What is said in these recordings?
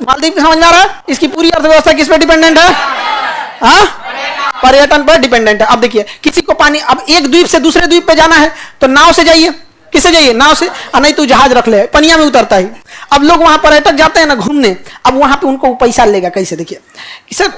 मालदीव समझ में आ रहा है? इसकी पूरी अर्थव्यवस्था किस पे डिपेंडेंट है? हाँ, पर्यटन पर डिपेंडेंट है। अब देखिए, किसी को पानी, अब एक द्वीप से दूसरे द्वीप पे जाना है तो नाव से जाइए। किससे जाइए? नाव से। नहीं तो जहाज रख ले, पनिया में उतरता है। अब लोग वहां पर्यटक जाते हैं ना घूमने, अब वहां पे उनको पैसा लेगा कैसे? देखिए सर,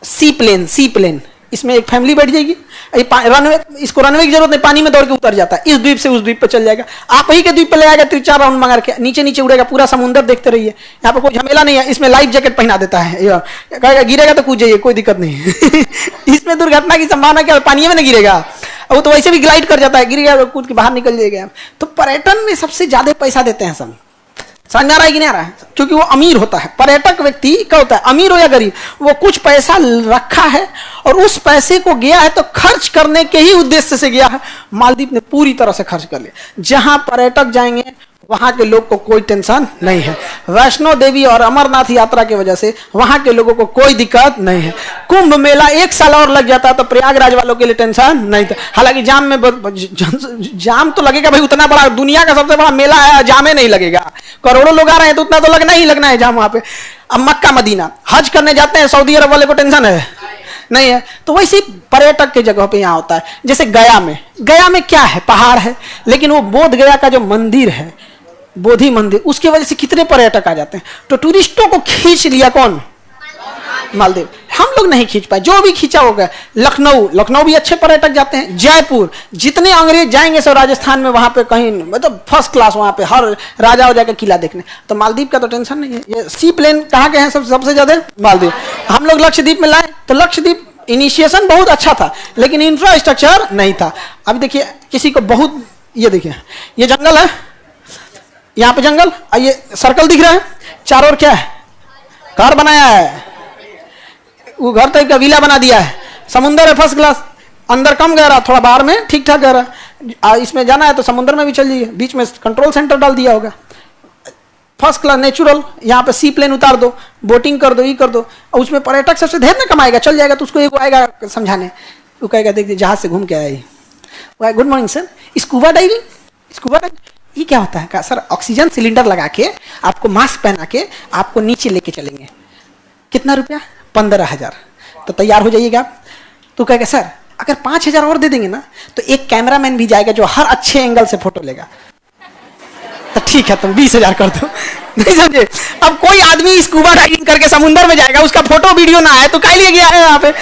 सी प्लेन, इसमें एक फैमिली बैठ जाएगी, रनवे, इसको रनवे की जरूरत नहीं, पानी में दौड़ के उतर जाता है, इस द्वीप से उस द्वीप पे चल जाएगा, आप ही के द्वीप पे ले आएगा, 3-4 राउंड मार के नीचे नीचे उड़ेगा, पूरा समुद्र देखते रहिए, यहाँ पे कोई झमेला नहीं है। इसमें लाइफ जैकेट पहना देता है, कहेगा गिरेगा तो कूद जाइए, कोई दिक्कत नहीं। इसमें दुर्घटना की संभावना क्या? पानी में नहीं गिरेगा, वो तो वैसे भी ग्लाइड कर जाता है, गिरेगा कूद के बाहर निकल जाएगा। तो पर्यटन में सबसे ज्यादा पैसा देते हैं सब। समझ आ रहा है कि नहीं आ रहा है? क्योंकि वो अमीर होता है। पर्यटक व्यक्ति क्या होता है? अमीर हो या गरीब, वो कुछ पैसा रखा है और उस पैसे को गया है तो खर्च करने के ही उद्देश्य से गया है। मालदीव ने पूरी तरह से खर्च कर लिया। जहां पर्यटक जाएंगे वहां के लोग को कोई टेंशन नहीं है। वैष्णो देवी और अमरनाथ यात्रा की वजह से वहां के लोगों को कोई दिक्कत नहीं है। कुंभ मेला 1 साल और लग जाता तो प्रयागराज वालों के लिए टेंशन नहीं था। हालांकि जाम में जाम तो लगेगा भाई, उतना बड़ा दुनिया का सबसे बड़ा मेला है, जामे नहीं लगेगा, करोड़ों लोग आ रहे हैं तो उतना तो लगना ही लगना है जाम वहां पे। अब मक्का मदीना हज करने जाते हैं, सऊदी अरब वाले को टेंशन है नहीं है। तो वैसे ही पर्यटक के जगह पे यहाँ होता है। जैसे गया में क्या है? पहाड़ है, लेकिन वो बोध गया का जो मंदिर है, बोधि मंदिर, उसकी वजह से कितने पर्यटक आ जाते हैं। तो टूरिस्टों को खींच लिया कौन? मालदीव। हम लोग नहीं खींच पाए, जो भी खींचा होगा। लखनऊ भी अच्छे पर्यटक जाते हैं। जयपुर, जितने अंग्रेज जाएंगे सब राजस्थान में, वहां पे कहीं मतलब फर्स्ट क्लास, वहां पे हर राजा हो जाकर किला देखने। तो मालदीव का तो टेंशन नहीं है। ये सी प्लेन कहाँ के हैं सबसे ज्यादा? मालदीव। हम लोग लक्षद्वीप में लाए तो लक्षद्वीप इनिशिएशन बहुत अच्छा था, लेकिन इंफ्रास्ट्रक्चर नहीं था। अब देखिए, किसी को बहुत, ये देखिए ये जंगल है, यहाँ पे जंगल, ये सर्कल दिख रहा है, चारों ओर क्या है? घर बनाया है, वो घर टाइप का विला बना दिया है। समुंदर है फर्स्ट क्लास, अंदर कम गहरा, थोड़ा बाहर में ठीक ठाक गहरा। इसमें जाना है तो समुद्र में भी चल जाइए, बीच में कंट्रोल सेंटर डाल दिया होगा, फर्स्ट क्लास नेचुरल। यहाँ पे सी प्लेन उतार दो, बोटिंग कर दो, ये कर दो, और उसमें पर्यटक सबसे ढेर ना कमाएगा, चल जाएगा तो उसको एक आएगा समझाने, वो कहेगा देखिए जहाज से घूम के आया, good morning sir, scuba diving ये क्या होता है? कहा सर ऑक्सीजन सिलेंडर लगा के आपको मास्क पहना के आपको नीचे लेके चलेंगे। कितना रुपया? 15,000। तो तैयार हो जाइएगा। तो कहेगा सर अगर 5,000 और दे देंगे ना तो एक कैमरामैन भी जाएगा जो हर अच्छे एंगल से फोटो लेगा। तो ठीक है तुम 20,000 कर दो। नहीं समझे? अब कोई आदमी स्कूबा डाइविंग करके समुद्र में जाएगा, उसका फोटो वीडियो ना आए तो क्या लिए गया है यहाँ पे?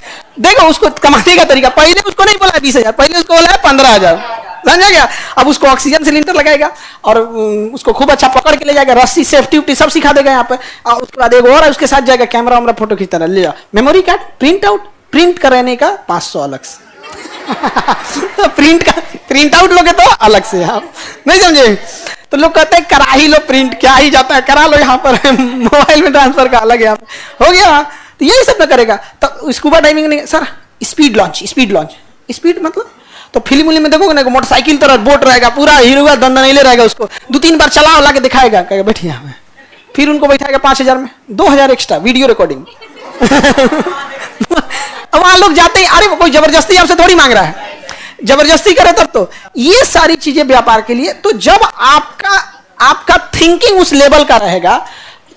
देखो उसको कमाने का तरीका, पहले उसको नहीं बोला 20,000, पहले उसको बोला है 15,000। समझा गया? अब उसको ऑक्सीजन सिलेंडर लगाएगा और उसको खूब अच्छा पकड़ के ले जाएगा, रस्सी सेफ्टी उफ्टी सब सिखा देगा यहाँ पे। और उसके बाद एक और है, उसके साथ जाएगा, कैमरा वैमरा फोटो खींचता रहा, ले जाओ मेमोरी कार्ड प्रिंट कराने का 500 अलग से। प्रिंट आउट लोगे तो अलग से, आप नहीं समझे? तो लोग कहते हैं करा ही लो प्रिंट, क्या ही जाता है, करा लो यहाँ पर, मोबाइल में ट्रांसफर का अलग यहाँ पे हो गया। तो यही सब में करेगा। तो स्कूबा डाइविंग नहीं सर, स्पीड लॉन्च मतलब तो फिल्म में देखोगे ना, मोटरसाइकिल तरह बोट रहेगा, पूरा हीरो दंदनैले रहेगा, उसको 2-3 बार चला ला के दिखाएगा, कहेगा बैठिए यहाँ में, फिर उनको बैठाएगा 5,000 में, 2,000 एक्स्ट्रा वीडियो रिकॉर्डिंग। अब वहां लोग जाते ही, अरे कोई जबरदस्ती आपसे थोड़ी मांग रहा है, जबरदस्ती करे तब तो। ये सारी चीजें व्यापार के लिए। तो जब आपका थिंकिंग उस लेवल का रहेगा,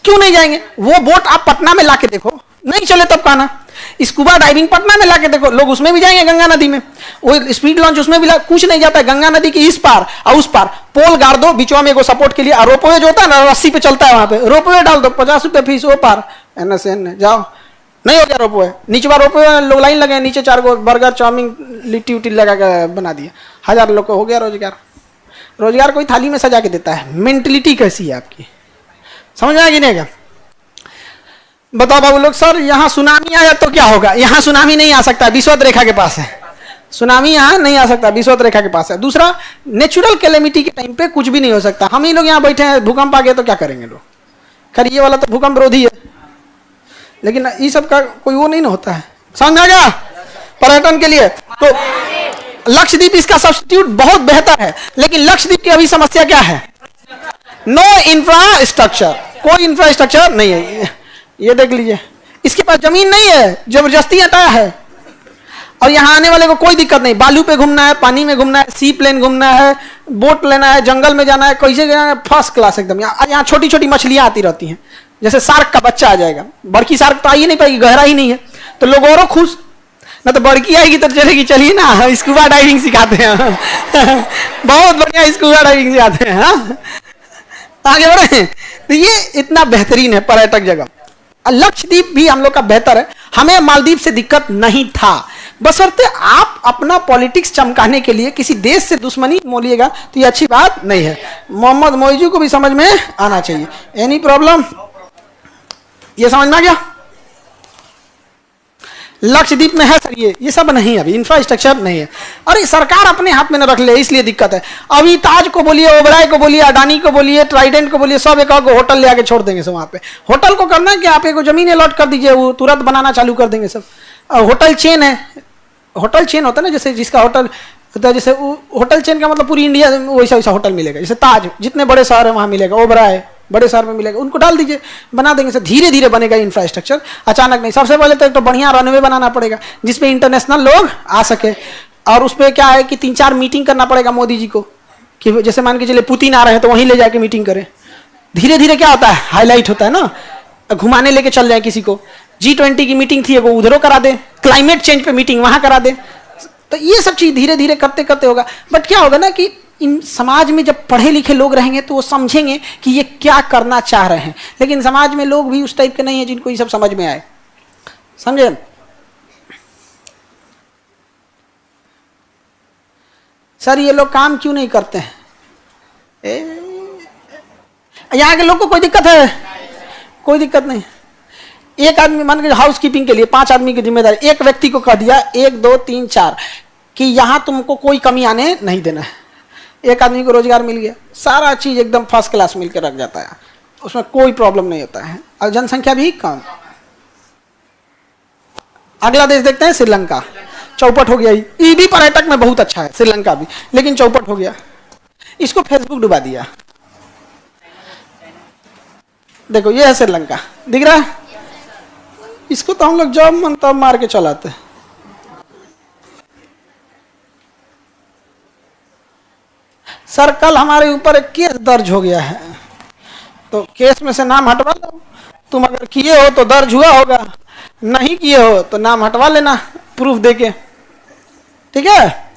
क्यों नहीं जाएंगे? वो बोट आप पटना में लाके देखो, नहीं चले तब कहना। स्कूबा डाइविंग पटना में लाके देखो, लोग उसमें भी जाएंगे, गंगा नदी में। वो स्पीड लॉन्च उसमें भी कुछ नहीं जाता है, गंगा नदी के इस पार और उस पार पोल गाड़ दो बीचवा में, एगो सपोर्ट के लिए, और रोपवे जो होता है ना, रस्सी पे चलता है, वहां पे रोपवे डाल दो, 50 रुपये फीस, वो पार एन जाओ। नहीं हो गया रोपवे, नीचवा रोपवे लोग लाइन लगे, नीचे 4 गो बर्गर चाउमीन लिट्टी उट्टी लगा के बना दिया, 1000 लोग को हो गया रोजगार कोई थाली में सजा के देता है। मेंटलिटी कैसी है आपकी, समझ में आया कि नहीं आएगा? बताओ बाबू लोग, सर यहाँ सुनामी आया तो क्या होगा? यहाँ सुनामी नहीं आ सकता, विषुवत रेखा के पास है, सुनामी यहाँ नहीं आ सकता, विषुवत रेखा के पास है। दूसरा, नेचुरल कैलेमिटी के टाइम पे कुछ भी नहीं हो सकता। हम ही लोग यहाँ बैठे हैं, भूकंप आ गया तो क्या करेंगे लोग? खैर ये वाला तो भूकंप विरोधी है, लेकिन ये सब का कोई वो नहीं ना होता है। समझ आ गया? पर्यटन के लिए तो लक्षद्वीप इसका सब्स्टिट्यूट बहुत बेहतर है, लेकिन लक्षद्वीप की अभी समस्या क्या है? नो इंफ्रास्ट्रक्चर, कोई इंफ्रास्ट्रक्चर नहीं है। ये देख लीजिए, इसके पास जमीन नहीं है, जबरदस्ती हटाया है, और यहाँ आने वाले को कोई दिक्कत नहीं। बालू पे घूमना है, पानी में घूमना है, सी प्लेन घूमना है, बोट लेना है, जंगल में जाना है, कैसे जाना है, फर्स्ट क्लास एकदम। यहाँ छोटी छोटी मछलियाँ आती रहती हैं, जैसे शार्क का बच्चा आ जाएगा, बड़की शार्क तो आ ही नहीं पाएगी, गहरा ही नहीं है, तो लोग और खुश, ना तो बड़की आएगी तो चलेगी, चलिए ना स्कूबा डाइविंग सिखाते हैं बहुत बढ़िया स्कूबा डाइविंग सिखाते हैं। हाँ, आगे बढ़े। तो ये इतना बेहतरीन है पर्यटक जगह। लक्षद्वीप भी हम लोग का बेहतर है, हमें मालदीव से दिक्कत नहीं था, बशर्ते आप अपना पॉलिटिक्स चमकाने के लिए किसी देश से दुश्मनी मोलिएगा तो ये अच्छी बात नहीं है। मोहम्मद मोइजू को भी समझ में आना चाहिए। Any problem? ये समझ में आ गया? लक्षद्वीप में है सर ये सब नहीं, अभी इंफ्रास्ट्रक्चर नहीं है। अरे सरकार अपने हाथ में न रख ले, इसलिए दिक्कत है। अभी ताज को बोलिए, ओबराय को बोलिए, अडानी को बोलिए, ट्राइडेंट को बोलिए, सब एक होटल ले आके छोड़ देंगे सब वहां पे। होटल को करना है कि आप एक जमीन अलॉट कर दीजिए, वो तुरंत बनाना चालू कर देंगे सब। होटल चेन है, होटल चेन होता है ना, जैसे जिसका होटल होता है, जैसे होटल चेन का मतलब पूरी इंडिया में वैसा वैसा होटल मिलेगा। जैसे ताज जितने बड़े शहर है वहां मिलेगा, ओबराय बड़े शहर में मिलेगा, उनको डाल दीजिए, बना देंगे। धीरे धीरे बनेगा इंफ्रास्ट्रक्चर, अचानक नहीं। सबसे पहले तो बढ़िया रनवे बनाना पड़ेगा जिसपे इंटरनेशनल लोग आ सके, और उस पर क्या है कि 3-4 मीटिंग करना पड़ेगा मोदी जी को, कि जैसे मान के चलिए पुतिन आ रहे हैं तो वहीं ले जाके मीटिंग करें। धीरे धीरे क्या होता है, हाईलाइट होता है ना, घुमाने लेके चल जाए किसी को। G20 की मीटिंग थी, वो उधरों करा दे, क्लाइमेट चेंज पे मीटिंग वहां करा दे। तो ये सब चीज धीरे धीरे करते करते होगा। बट क्या होगा ना कि इन समाज में जब पढ़े लिखे लोग रहेंगे तो वो समझेंगे कि ये क्या करना चाह रहे हैं। लेकिन समाज में लोग भी उस टाइप के नहीं है जिनको ये सब समझ में आए, समझे? सर ये लोग काम क्यों नहीं करते हैं? यहाँ के लोग को कोई दिक्कत है? कोई दिक्कत नहीं। एक आदमी मान के हाउस कीपिंग के लिए 5 आदमी की जिम्मेदारी, एक व्यक्ति को कह दिया 1 2 3 4 कि यहां तुमको कोई कमी आने नहीं देना है। एक आदमी को रोजगार मिल गया, सारा चीज एकदम फर्स्ट क्लास मिलकर रख जाता है, उसमें कोई प्रॉब्लम नहीं होता है, और जनसंख्या भी कम। अगला देश देखते हैं, श्रीलंका। चौपट हो गया, ये भी पर्यटक में बहुत अच्छा है, श्रीलंका भी, लेकिन चौपट हो गया। इसको फेसबुक डुबा दिया। देखो ये है श्रीलंका, दिख रहा है? इसको तो हम लोग जब मन तब मार के चलाते हैं। सर कल हमारे ऊपर एक केस दर्ज हो गया है, तो केस में से नाम हटवा लो। तुम अगर किए हो तो दर्ज हुआ होगा, नहीं किए हो तो नाम हटवा लेना प्रूफ देके, ठीक है?